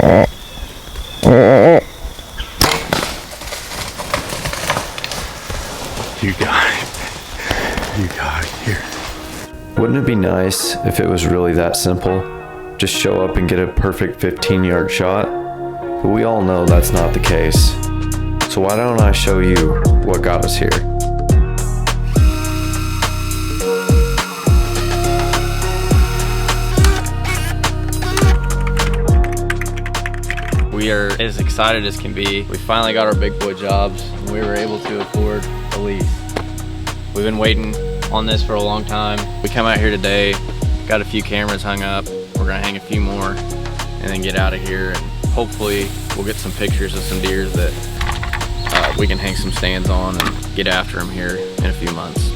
You got it here. Wouldn't it be nice if it was really that simple? Just show up and get a perfect 15-yard shot? But we all know that's not the case. So why don't I show you what got us here? We are as excited as can be. We finally got our big boy jobs and we were able to afford a lease. We've been waiting on this for a long time. We come out here today, got a few cameras hung up. We're gonna hang a few more and then get out of here, and hopefully we'll get some pictures of some deers that we can hang some stands on and get after them here in a few months.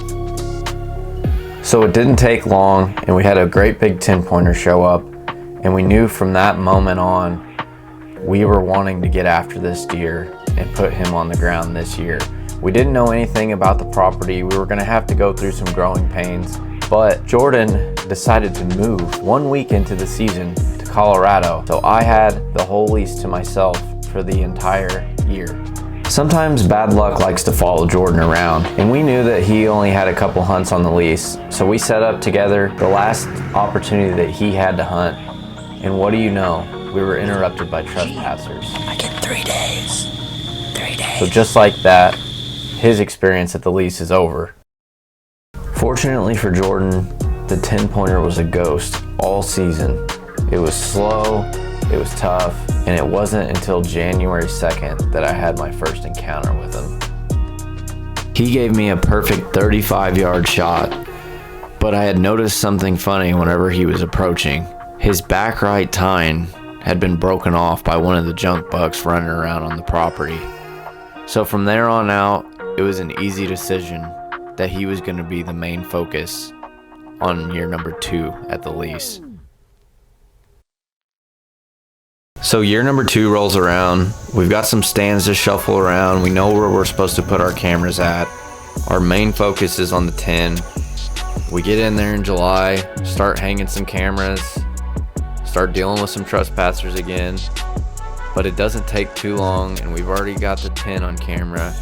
So it didn't take long, and we had a great big 10-pointer show up, and we knew from that moment on we were wanting to get after this deer and put him on the ground this year. We didn't know anything about the property. We were gonna have to go through some growing pains, but Jordan decided to move 1 week into the season to Colorado. So I had the whole lease to myself for the entire year. Sometimes bad luck likes to follow Jordan around, and we knew that he only had a couple hunts on the lease. So we set up together the last opportunity that he had to hunt. And what do you know? We were interrupted by trespassers. I get 3 days. 3 days. So just like that, his experience at the lease is over. Fortunately for Jordan, the 10-pointer was a ghost all season. It was slow, it was tough, and it wasn't until January 2nd that I had my first encounter with him. He gave me a perfect 35-yard shot, but I had noticed something funny whenever he was approaching. His back right tine had been broken off by one of the junk bucks running around on the property. So from there on out, it was an easy decision that he was going to be the main focus on year number 2 at the lease. So year number 2 rolls around. We've got some stands to shuffle around. We know where we're supposed to put our cameras at. Our main focus is on the 10. We get in there in July, start hanging some cameras, start dealing with some trespassers again. But it doesn't take too long, and we've already got the 10 on camera.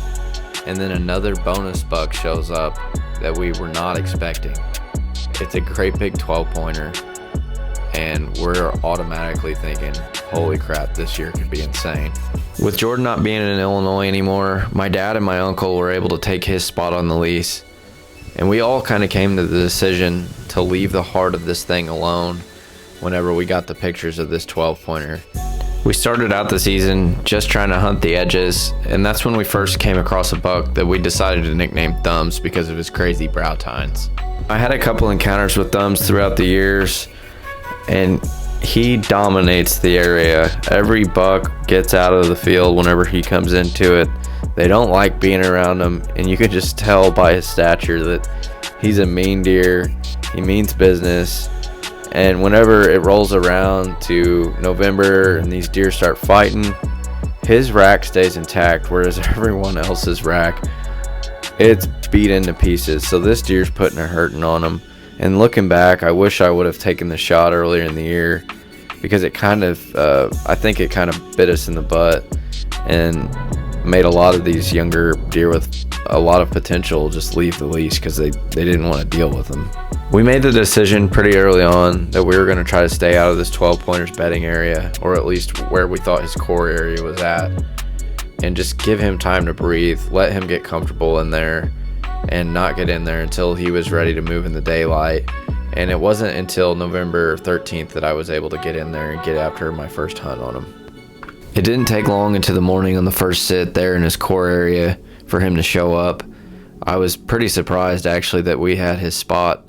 And then another bonus buck shows up that we were not expecting. It's a great big 12-pointer, and we're automatically thinking, holy crap, this year could be insane. With Jordan not being in Illinois anymore, my dad and my uncle were able to take his spot on the lease, and we all kind of came to the decision to leave the heart of this thing alone whenever we got the pictures of this 12-pointer. We started out the season just trying to hunt the edges, and that's when we first came across a buck that we decided to nickname Thumbs because of his crazy brow tines. I had a couple encounters with Thumbs throughout the years, and he dominates the area. Every buck gets out of the field whenever he comes into it. They don't like being around him, and you can just tell by his stature that he's a mean deer. He means business. And whenever it rolls around to November and these deer start fighting, his rack stays intact, whereas everyone else's rack, it's beat into pieces. So this deer's putting a hurting on him. And looking back, I wish I would have taken the shot earlier in the year, because it kind of, I think it kind of bit us in the butt and made a lot of these younger deer with a lot of potential just leave the lease because they didn't want to deal with them. We made the decision pretty early on that we were going to try to stay out of this 12-pointer's bedding area, or at least where we thought his core area was at, and just give him time to breathe, let him get comfortable in there, and not get in there until he was ready to move in the daylight. And it wasn't until November 13th that I was able to get in there and get after my first hunt on him. It didn't take long into the morning on the first sit there in his core area for him to show up. I was pretty surprised actually that we had his spot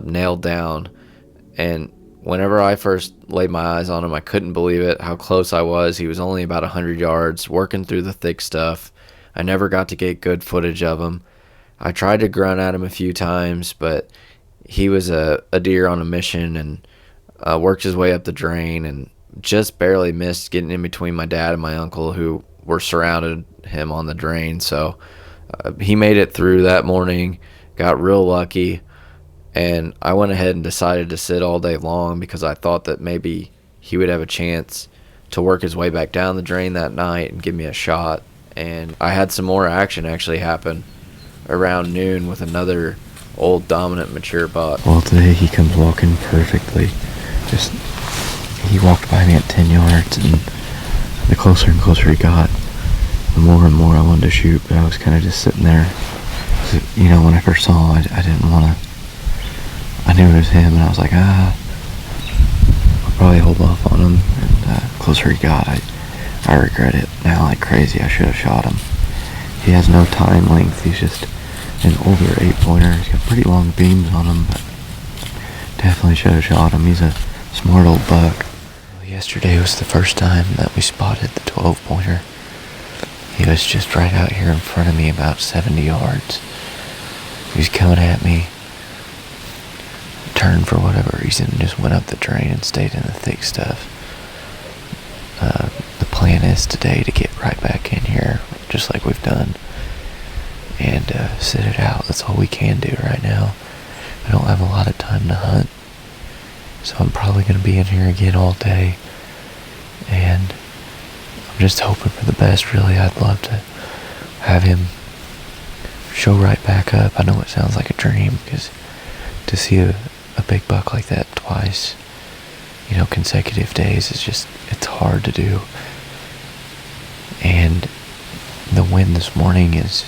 nailed down, and whenever I first laid my eyes on him, I couldn't believe it, how close I was. He was only about 100 yards, working through the thick stuff. I never got to get good footage of him. I tried to grunt at him a few times, but he was a deer on a mission, and worked his way up the drain and just barely missed getting in between my dad and my uncle, who were surrounded him on the drain. So he made it through that morning, got real lucky. And I went ahead and decided to sit all day long because I thought that maybe he would have a chance to work his way back down the drain that night and give me a shot. And I had some more action actually happen around noon with another old dominant mature buck. Well, today he comes walking perfectly. Just, he walked by me at 10 yards, and the closer and closer he got, the more and more I wanted to shoot, but I was kind of just sitting there. So, you know, when I first saw him, I didn't want to, I knew it was him, and I was like, I'll probably hold off on him. And the closer he got, I regret it now like crazy. I should have shot him. He has no time length. He's just an older 8-pointer. He's got pretty long beams on him, but definitely should have shot him. He's a smart old buck. Yesterday was the first time that we spotted the 12-pointer. He was just right out here in front of me, about 70 yards. He was coming at me, turned for whatever reason, and just went up the drain and stayed in the thick stuff. The plan is today to get right back in here, just like we've done, and sit it out. That's all we can do right now. I don't have a lot of time to hunt, so I'm probably going to be in here again all day, and I'm just hoping for the best, really. I'd love to have him show right back up. I know it sounds like a dream, because to see a big buck like that twice, you know, consecutive days is just, it's hard to do. And the wind this morning is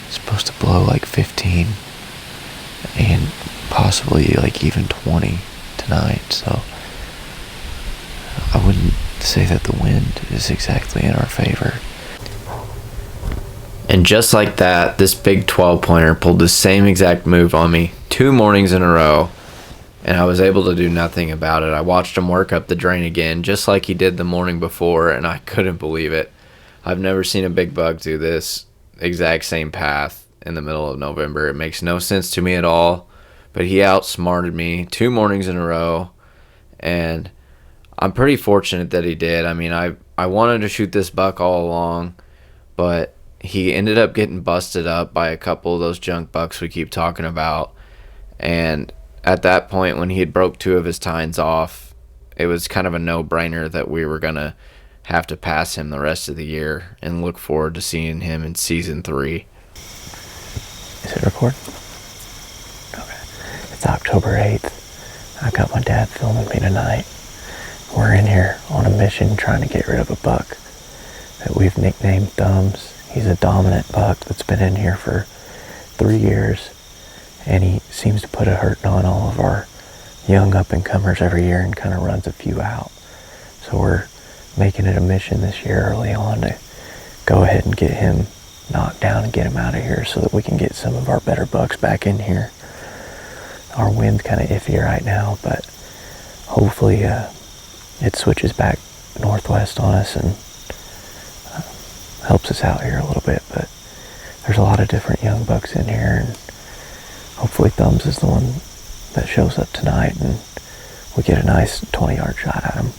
supposed to blow like 15 and possibly like even 20 tonight, so I wouldn't say that the wind is exactly in our favor. And just like that, this big 12-pointer pulled the same exact move on me 2 mornings in a row, and I was able to do nothing about it. I watched him work up the drain again, just like he did the morning before, and I couldn't believe it. I've never seen a big buck do this exact same path in the middle of November. It makes no sense to me at all, but he outsmarted me 2 mornings in a row, and I'm pretty fortunate that he did. I mean, I wanted to shoot this buck all along, but he ended up getting busted up by a couple of those junk bucks we keep talking about, and at that point, when he had broke 2 of his tines off, it was kind of a no-brainer that we were going to have to pass him the rest of the year and look forward to seeing him in season 3. Is it recording? Okay. It's October 8th. I've got my dad filming me tonight. We're in here on a mission trying to get rid of a buck that we've nicknamed Thumbs. He's a dominant buck that's been in here for 3 years, and he seems to put a hurting on all of our young up-and-comers every year and kind of runs a few out. So we're making it a mission this year early on to go ahead and get him knocked down and get him out of here so that we can get some of our better bucks back in here. Our wind's kind of iffy right now, but hopefully it switches back northwest on us and helps us out here a little bit. But there's a lot of different young bucks in here, and hopefully Thumbs is the one that shows up tonight and we get a nice 20-yard shot at him.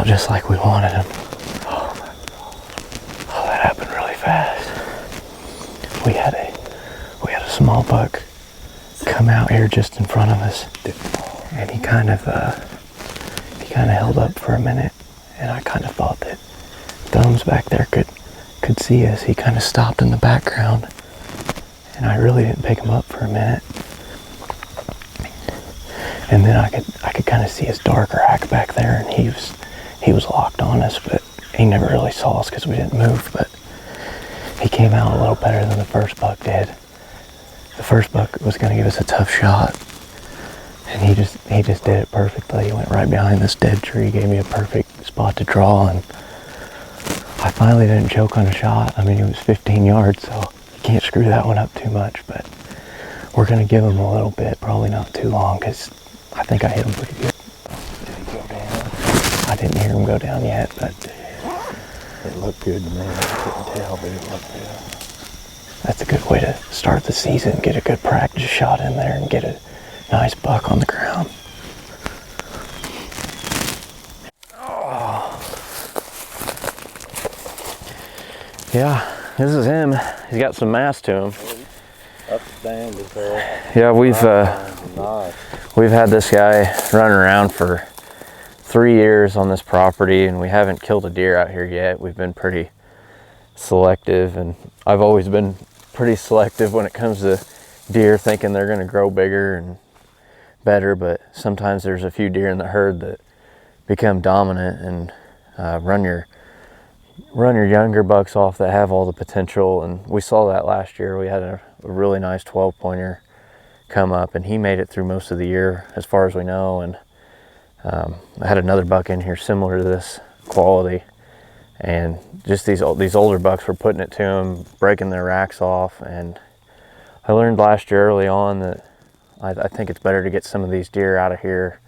out just like we wanted him. Oh my God. Oh, that happened really fast. We had a small buck come out here just in front of us, and he kind of held up for a minute, and I kind of thought that Thumbs back there could see us. He kind of stopped in the background, and I really didn't pick him up for a minute. And then I could kind of see his dark rack back there, and he was locked on us, but he never really saw us because we didn't move. But he came out a little better than the first buck did. The first buck was going to give us a tough shot, and he just did it perfectly. He went right behind this dead tree, gave me a perfect spot to draw, and I finally didn't choke on a shot. I mean, it was 15 yards, so you can't screw that one up too much, but we're going to give him a little bit, probably not too long, because I think I hit him pretty good. Did he go down? I didn't hear him go down yet, but it looked good to me. I couldn't tell, but it looked good. That's a good way to start the season. Get a good practice shot in there and get a nice buck on the ground. Oh. Yeah, this is him. He's got some mass to him. Upstanding, sir. Yeah, we've had this guy running around for 3 years on this property, and we haven't killed a deer out here yet. We've been pretty selective, and I've always been pretty selective when it comes to deer, thinking they're going to grow bigger and better, but sometimes there's a few deer in the herd that become dominant and run your younger bucks off that have all the potential. And we saw that last year. We had a really nice 12-pointer come up, and he made it through most of the year as far as we know. And I had another buck in here similar to this quality, and just these older bucks were putting it to him, breaking their racks off. And I learned last year early on that I think it's better to get some of these deer out of here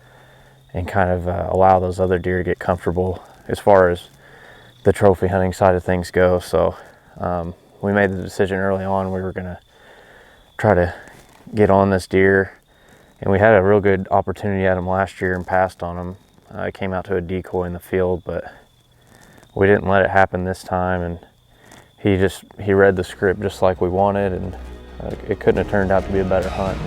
and kind of allow those other deer to get comfortable as far as the trophy hunting side of things go. So we made the decision early on we were gonna try to get on this deer, and we had a real good opportunity at him last year and passed on him. I came out to a decoy in the field, but we didn't let it happen this time, and he read the script just like we wanted, and it couldn't have turned out to be a better hunt.